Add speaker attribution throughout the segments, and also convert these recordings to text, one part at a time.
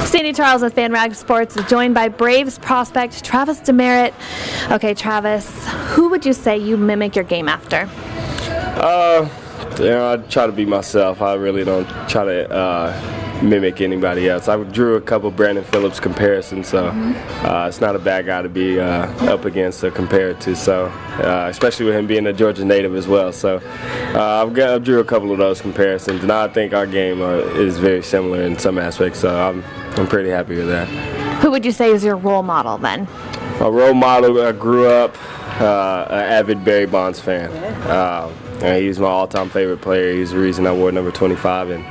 Speaker 1: Sande Charles with FanRag Sports, joined by Braves prospect Travis Demeritte. Okay, Travis, who would you say you mimic your game after?
Speaker 2: I try to be myself. I really don't try to mimic anybody else. I drew a couple Brandon Phillips comparisons, so it's not a bad guy to be up against or compared to. So, especially with him being a Georgia native as well. So, I drew a couple of those comparisons, and I think our game is very similar in some aspects. So, I'm pretty happy with that.
Speaker 1: Who would you say is your role model then?
Speaker 2: My role model, I grew up an avid Barry Bonds fan. He's my all-time favorite player. He's the reason I wore number 25, and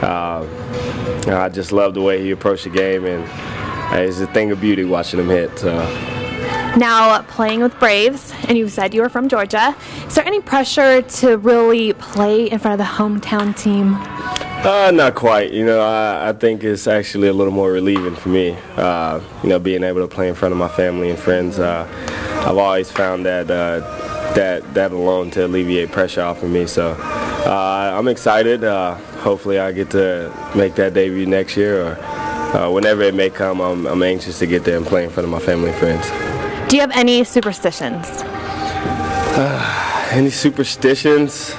Speaker 2: I just love the way he approached the game, and it's a thing of beauty watching him hit. So.
Speaker 1: Now, playing with Braves, and you said you were from Georgia, is there any pressure to really play in front of the hometown team?
Speaker 2: Not quite. I think it's actually a little more relieving for me, being able to play in front of my family and friends. I've always found that alone to alleviate pressure off of me. So I'm excited. Hopefully I get to make that debut next year, or whenever it may come. I'm anxious to get there and play in front of my family and friends.
Speaker 1: Do you have any superstitions?
Speaker 2: Any superstitions?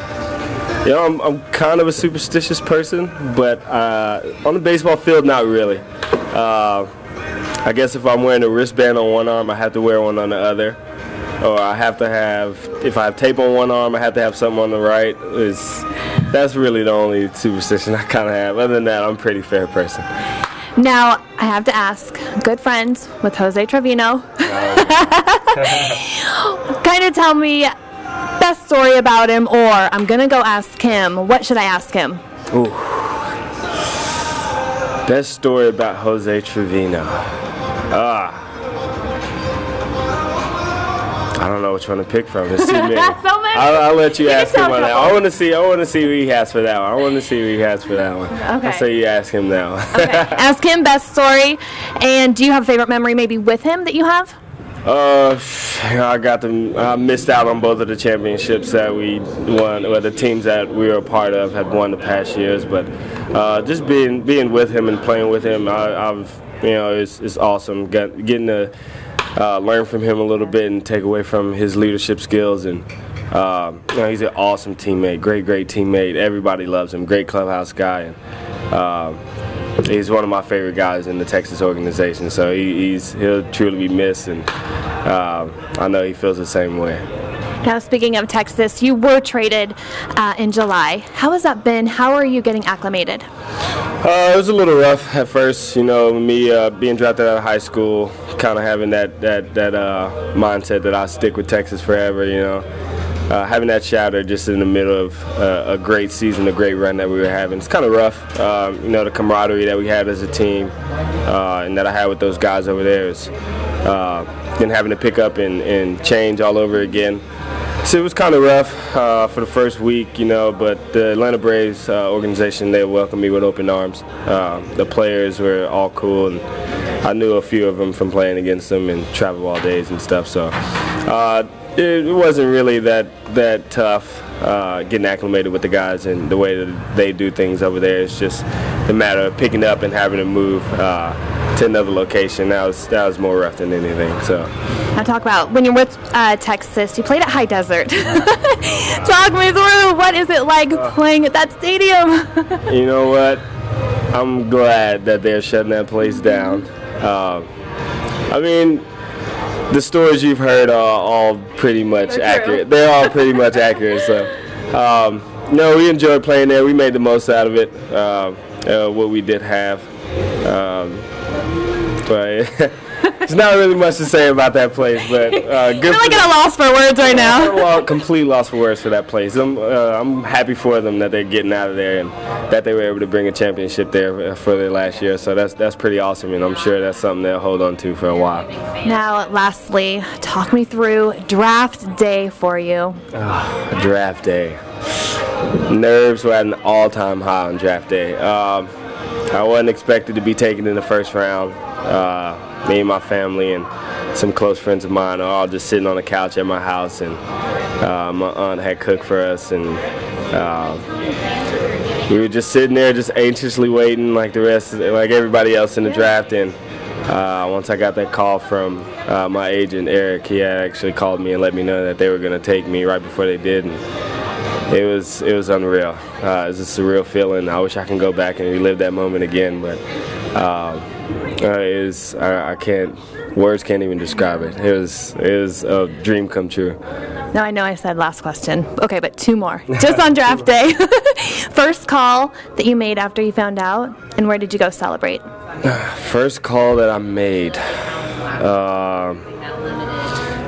Speaker 2: I'm kind of a superstitious person, but on the baseball field, not really. I guess if I'm wearing a wristband on one arm, I have to wear one on the other. Or I have to have, if I have tape on one arm, I have to have something on the right. That's really the only superstition I kind of have. Other than that, I'm a pretty fair person.
Speaker 1: Now, I have to ask, good friends with Jose Trevino. Kind of tell me best story about him, or I'm going to go ask him. What should I ask him?
Speaker 2: Ooh. Best story about Jose Trevino. I don't know which one to pick from. There's too many. I'll let you ask him on that. I want to see who he has for that one.
Speaker 1: Okay.
Speaker 2: I'll say you ask him now.
Speaker 1: Okay. Ask him best story. And do you have a favorite memory maybe with him that you have?
Speaker 2: I missed out on both of the championships that we won, or the teams that we were a part of had won the past years. But just being with him and playing with him, it's awesome. Getting to learn from him a little bit and take away from his leadership skills. And he's an awesome teammate, great teammate. Everybody loves him. Great clubhouse guy. And he's one of my favorite guys in the Texas organization. So he'll truly be missed, and I know he feels the same way.
Speaker 1: Now, speaking of Texas, you were traded in July. How has that been? How are you getting acclimated?
Speaker 2: It was a little rough at first. Me being drafted out of high school, kind of having that mindset that I'll stick with Texas forever. Having that shatter just in the middle of a great season, a great run that we were having. It's kind of rough. The camaraderie that we had as a team and that I had with those guys over there is then having to pick up and change all over again. So it was kind of rough for the first week, but the Atlanta Braves organization, they welcomed me with open arms. The players were all cool, and I knew a few of them from playing against them and travel ball days and stuff. So it wasn't really that tough getting acclimated with the guys and the way that they do things over there. It's just a matter of picking up and having to move to another location. That was more rough than anything. So.
Speaker 1: Now talk about when you're with Texas, you played at High Desert. Talk me through, what is it like playing at that stadium?
Speaker 2: You know what? I'm glad that they're shutting that place down. The stories you've heard are all pretty much accurate. They're all pretty much accurate. So, we enjoyed playing there. We made the most out of it, what we did have. But there's not really much to say about that place. But good.
Speaker 1: You're like at a loss for words right now.
Speaker 2: Complete loss for words for that place. I'm happy for them that they're getting out of there and that they were able to bring a championship there for their last year. So that's pretty awesome, and I'm sure that's something they'll hold on to for a while.
Speaker 1: Now, lastly, talk me through draft day for you.
Speaker 2: Draft day. Nerves were at an all-time high on draft day. I wasn't expected to be taken in the first round. Me and my family and some close friends of mine are all just sitting on the couch at my house, and my aunt had cooked for us, and we were just sitting there, just anxiously waiting, like everybody else in the draft. And once I got that call from my agent Eric, he had actually called me and let me know that they were going to take me right before they did. And it was unreal. It was a surreal feeling. I wish I can go back and relive that moment again, but words can't even describe it. It was a dream come true.
Speaker 1: Now I know I said last question. Okay, but 2 more. Just on draft day. First call that you made after you found out, and where did you go celebrate?
Speaker 2: First call that I made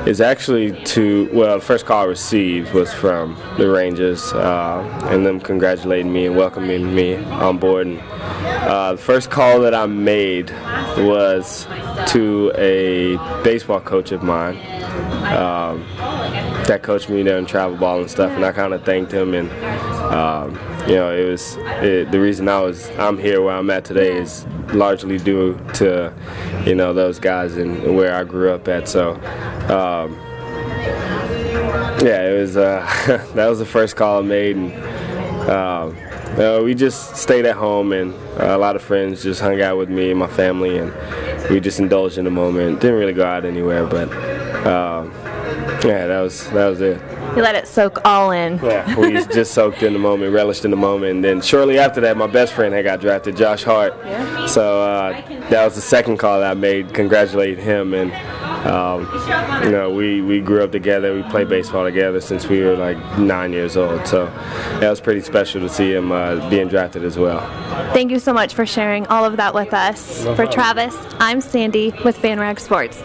Speaker 2: is actually the first call I received was from the Rangers and them congratulating me and welcoming me on board. And the first call that I made was to a baseball coach of mine that coached me there in travel ball and stuff, and I kind of thanked him. And the reason I'm here where I'm at today is largely due to those guys and where I grew up at. So it was that was the first call I made, and we just stayed at home, and a lot of friends just hung out with me and my family, and we just indulged in the moment. Didn't really go out anywhere, but that was it.
Speaker 1: You let it soak all in.
Speaker 2: Yeah, we just soaked in the moment, relished in the moment, and then shortly after that, my best friend had got drafted, Josh Hart. Yeah. So that was the second call that I made, congratulating him. And we grew up together. We played baseball together since we were like 9 years old. So that was pretty special to see him being drafted as well.
Speaker 1: Thank you so much for sharing all of that with us. For Travis, I'm Sandy with FanRag Sports.